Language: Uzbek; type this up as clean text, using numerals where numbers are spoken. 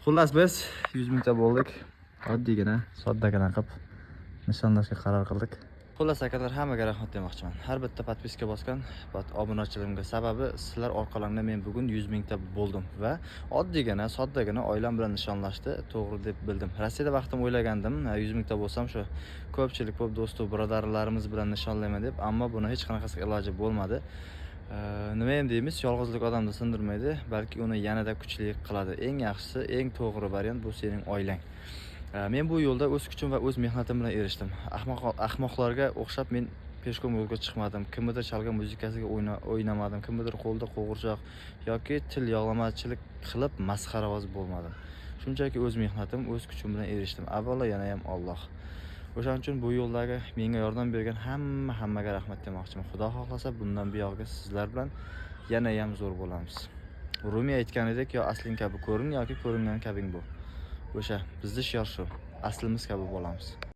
Xullas biz 100 mingta bo'ldik. Oddiygina, soddagina qilib nishonlashga qaror qildik. Xullas akalar, hammaga rahmat demoqchiman. Har bitta podpiska bosgan, obunachilarimga. Sababi sizlar orqalaringda men bugun 100 mingta bo'ldim va oddiygina, soddagina oilam bilan nishonlashdi, to'g'ri deb bildim. Rossiyada vaqtim o'ylagandim, 100 mingta bo'lsam shu ko'pchilik bo'lib do'stu, birodarlarimiz bilan nishonlayman deb, ammo buni hech qanaqasi iloji bo'lmadi. Nima ham deymiz, yolg'izlik odamni sindirmaydi, balki uni yanada kuchli qiladi. Eng yaxshisi, eng to'g'ri variant bu sening oilang. Men bu yo'lda o'z kuchim va o'z mehnatim bilan erishdim. Ahmoqlarga o'xshab men peshkom yo'lga chiqmadim. Kimnidir chalgan muzikasiga o'ynamadim. Kimnidir qo'lda qo'g'irchoq yoki til yog'lamachilik qilib masxaravoz bo'lmadim. Shunchaki o'z mehnatim, o'z kuchim bilan erishdim. Avvalo yana ham Alloh. O'shaning uchun bu yo'ldagi menga yordam bergan hammaga rahmat demoqchiman. Xudo xohlasa bundan buyog'iga sizlar bilan yana ham zo'r bo'lamiz. Rumi aytganidek, yo asling kabi ko'rin yoki ko'ringan kabing bo'l. O'sha bizning shior shu. Aslimiz kabi bo'lamiz.